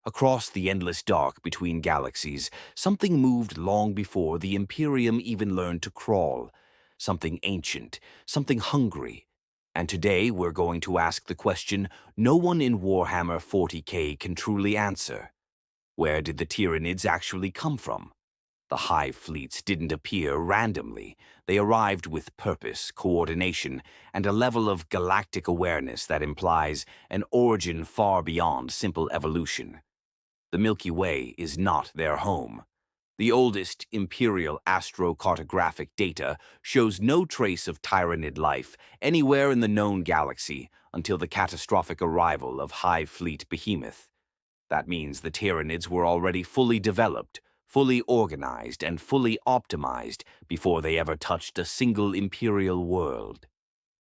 Across the endless dark between galaxies, something moved long before the Imperium even learned to crawl. Something ancient, something hungry. And today we're going to ask the question no one in Warhammer 40K can truly answer. Where did the Tyranids actually come from? The Hive Fleets didn't appear randomly. They arrived with purpose, coordination, and a level of galactic awareness that implies an origin far beyond simple evolution. The Milky Way is not their home. The oldest imperial astrocartographic data shows no trace of Tyranid life anywhere in the known galaxy until the catastrophic arrival of Hive Fleet Behemoth. That means the Tyranids were already fully developed, fully organized, and fully optimized before they ever touched a single imperial world.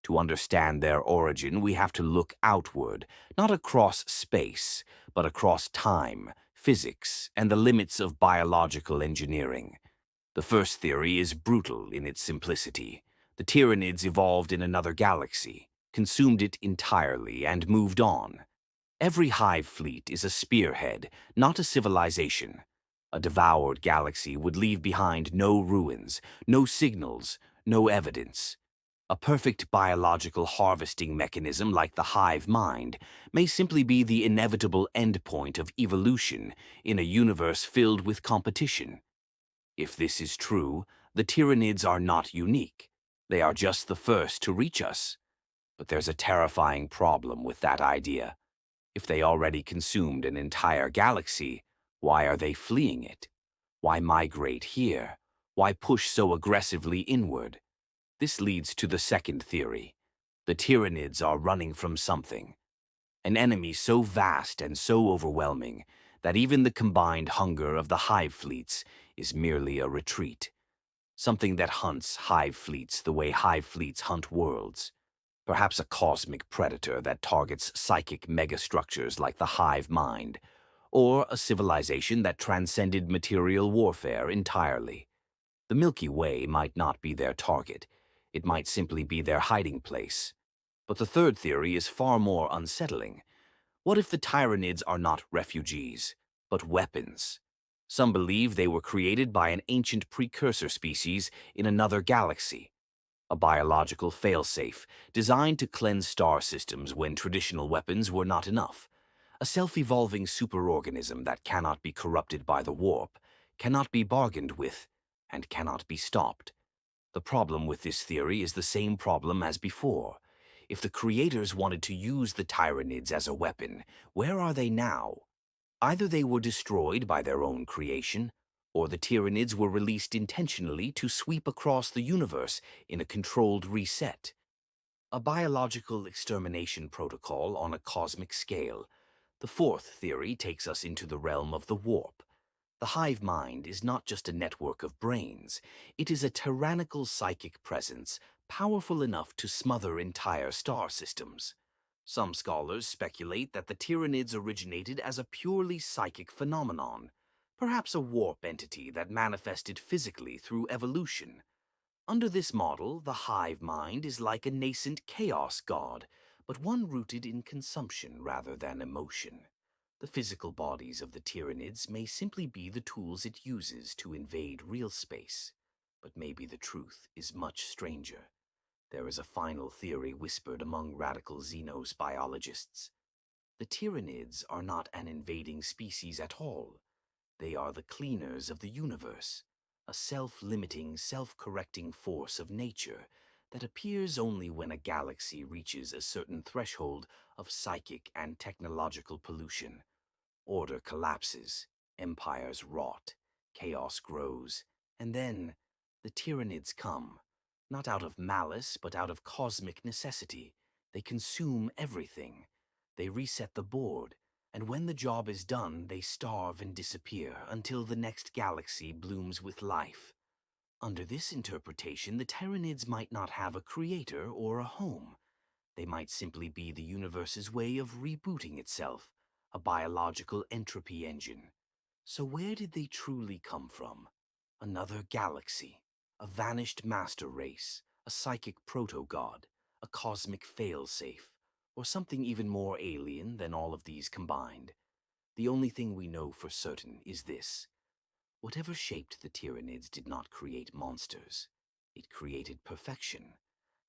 To understand their origin, we have to look outward, not across space, but across time, physics, and the limits of biological engineering. The first theory is brutal in its simplicity. The Tyranids evolved in another galaxy, consumed it entirely, and moved on. Every Hive fleet is a spearhead, not a civilization. A devoured galaxy would leave behind no ruins, no signals, no evidence. A perfect biological harvesting mechanism like the hive mind may simply be the inevitable endpoint of evolution in a universe filled with competition. If this is true, the Tyranids are not unique. They are just the first to reach us. But there's a terrifying problem with that idea. If they already consumed an entire galaxy, why are they fleeing it? Why migrate here? Why push so aggressively inward? This leads to the second theory. The Tyranids are running from something. An enemy so vast and so overwhelming that even the combined hunger of the Hive Fleets is merely a retreat. Something that hunts Hive Fleets the way Hive Fleets hunt worlds. Perhaps a cosmic predator that targets psychic megastructures like the hive mind, or a civilization that transcended material warfare entirely. The Milky Way might not be their target. It might simply be their hiding place. But the third theory is far more unsettling. What if the Tyranids are not refugees, but weapons? Some believe they were created by an ancient precursor species in another galaxy. A biological failsafe designed to cleanse star systems when traditional weapons were not enough. A self-evolving superorganism that cannot be corrupted by the warp, cannot be bargained with, and cannot be stopped. The problem with this theory is the same problem as before. If the creators wanted to use the Tyranids as a weapon, where are they now? Either they were destroyed by their own creation, or the Tyranids were released intentionally to sweep across the universe in a controlled reset. A biological extermination protocol on a cosmic scale. The fourth theory takes us into the realm of the warp. The hive mind is not just a network of brains. It is a tyrannical psychic presence, powerful enough to smother entire star systems. Some scholars speculate that the Tyranids originated as a purely psychic phenomenon, perhaps a warp entity that manifested physically through evolution. Under this model, the hive mind is like a nascent chaos god, but one rooted in consumption rather than emotion. The physical bodies of the Tyranids may simply be the tools it uses to invade real space. But maybe the truth is much stranger. There is a final theory whispered among radical Xenos biologists. The Tyranids are not an invading species at all. They are the cleaners of the universe, a self-limiting, self-correcting force of nature that appears only when a galaxy reaches a certain threshold of psychic and technological pollution. Order collapses, empires rot, chaos grows, and then the Tyranids come, not out of malice but out of cosmic necessity. They consume everything. They reset the board, and when the job is done, they starve and disappear until the next galaxy blooms with life. Under this interpretation, the Tyranids might not have a creator or a home. They might simply be the universe's way of rebooting itself, a biological entropy engine. So where did they truly come from? Another galaxy, a vanished master race, a psychic proto-god, a cosmic failsafe, or something even more alien than all of these combined? The only thing we know for certain is this. Whatever shaped the Tyranids did not create monsters. It created perfection,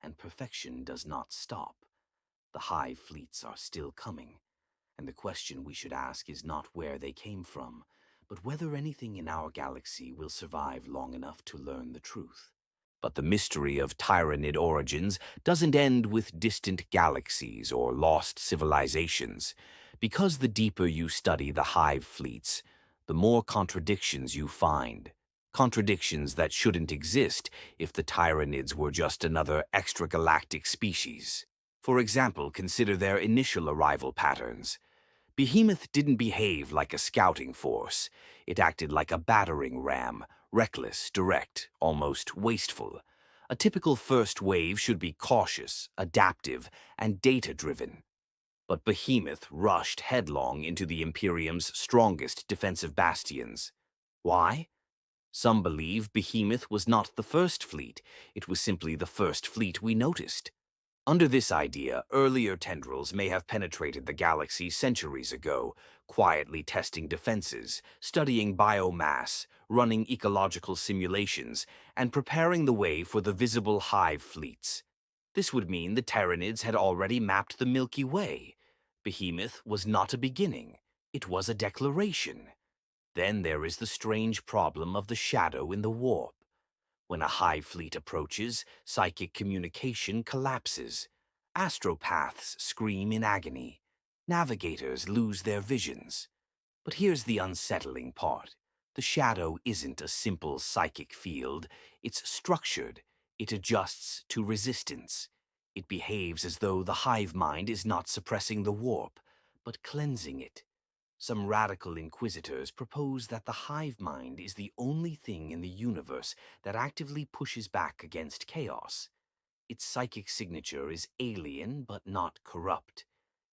and perfection does not stop. The Hive Fleets are still coming, and the question we should ask is not where they came from, but whether anything in our galaxy will survive long enough to learn the truth. But the mystery of Tyranid origins doesn't end with distant galaxies or lost civilizations. Because the deeper you study the Hive Fleets, the more contradictions you find. Contradictions that shouldn't exist if the Tyranids were just another extragalactic species. For example, consider their initial arrival patterns. Behemoth didn't behave like a scouting force. It acted like a battering ram, reckless, direct, almost wasteful. A typical first wave should be cautious, adaptive, and data-driven. But Behemoth rushed headlong into the Imperium's strongest defensive bastions. Why? Some believe Behemoth was not the first fleet. It was simply the first fleet we noticed. Under this idea, earlier tendrils may have penetrated the galaxy centuries ago, quietly testing defenses, studying biomass, running ecological simulations, and preparing the way for the visible Hive Fleets. This would mean the Tyranids had already mapped the Milky Way. Behemoth was not a beginning, it was a declaration. Then there is the strange problem of the shadow in the warp. When a Hive Fleet approaches, psychic communication collapses. Astropaths scream in agony. Navigators lose their visions. But here's the unsettling part. The shadow isn't a simple psychic field. It's structured. It adjusts to resistance. It behaves as though the hive mind is not suppressing the warp, but cleansing it. Some radical inquisitors propose that the hive mind is the only thing in the universe that actively pushes back against chaos. Its psychic signature is alien but not corrupt.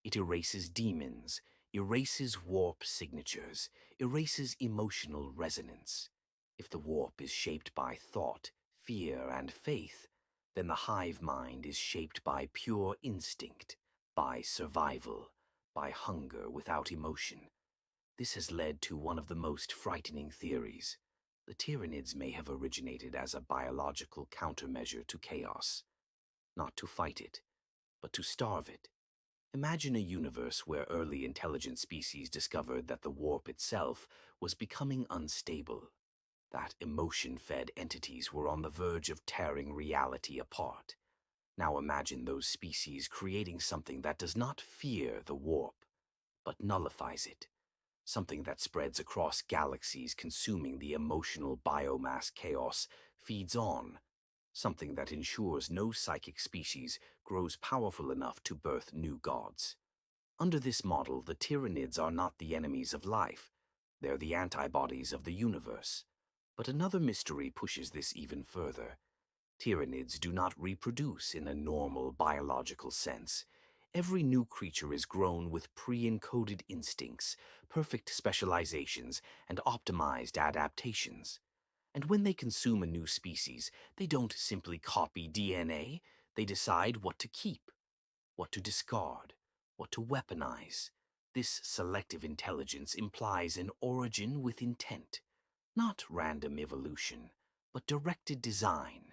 It erases demons, erases warp signatures, erases emotional resonance. If the warp is shaped by thought, fear, and faith, then the hive mind is shaped by pure instinct, by survival, by hunger without emotion. This has led to one of the most frightening theories. The Tyranids may have originated as a biological countermeasure to chaos. Not to fight it, but to starve it. Imagine a universe where early intelligent species discovered that the warp itself was becoming unstable, that emotion-fed entities were on the verge of tearing reality apart. Now imagine those species creating something that does not fear the warp, but nullifies it. Something that spreads across galaxies, consuming the emotional biomass chaos feeds on. Something that ensures no psychic species grows powerful enough to birth new gods. Under this model, the Tyranids are not the enemies of life. They're the antibodies of the universe. But another mystery pushes this even further. Tyranids do not reproduce in a normal biological sense. Every new creature is grown with pre-encoded instincts, perfect specializations, and optimized adaptations. And when they consume a new species, they don't simply copy DNA, they decide what to keep, what to discard, what to weaponize. This selective intelligence implies an origin with intent, not random evolution, but directed design.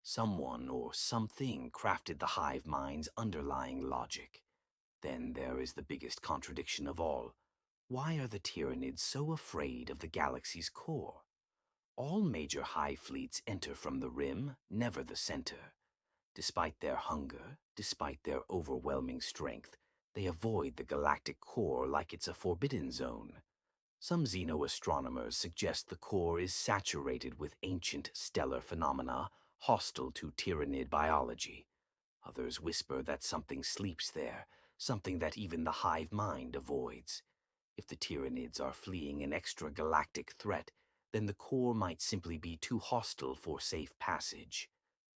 Someone or something crafted the hive mind's underlying logic. Then there is the biggest contradiction of all. Why are the Tyranids so afraid of the galaxy's core? All major hive fleets enter from the rim, never the center. Despite their hunger, despite their overwhelming strength, they avoid the galactic core like it's a forbidden zone. Some xenoastronomers suggest the core is saturated with ancient stellar phenomena hostile to Tyranid biology. Others whisper that something sleeps there, something that even the hive mind avoids. If the Tyranids are fleeing an extragalactic threat, then the core might simply be too hostile for safe passage.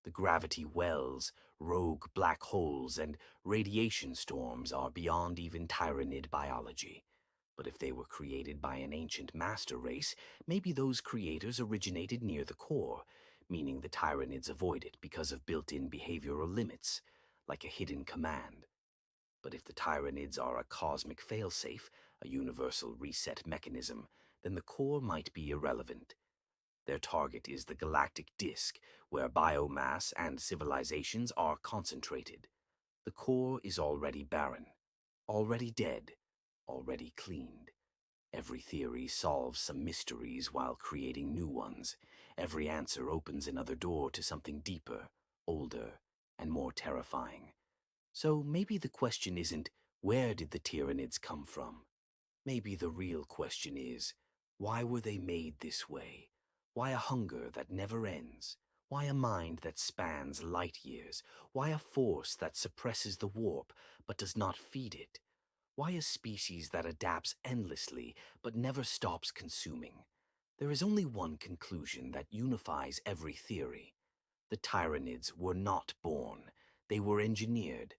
The gravity wells, rogue black holes, and radiation storms are beyond even Tyranid biology. But if they were created by an ancient master race, maybe those creators originated near the core, meaning the Tyranids avoid it because of built-in behavioral limits, like a hidden command. But if the Tyranids are a cosmic failsafe, a universal reset mechanism, then the core might be irrelevant. Their target is the galactic disk, where biomass and civilizations are concentrated. The core is already barren, already dead, already cleaned. Every theory solves some mysteries while creating new ones. Every answer opens another door to something deeper, older, and more terrifying. So maybe the question isn't, where did the Tyranids come from? Maybe the real question is, why were they made this way? Why a hunger that never ends? Why a mind that spans light years? Why a force that suppresses the warp but does not feed it? Why a species that adapts endlessly but never stops consuming? There is only one conclusion that unifies every theory. The Tyranids were not born. They were engineered,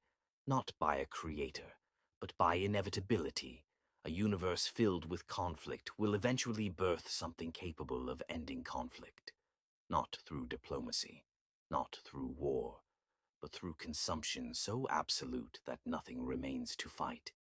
not by a creator, but by inevitability. A universe filled with conflict will eventually birth something capable of ending conflict. Not through diplomacy, not through war, but through consumption so absolute that nothing remains to fight.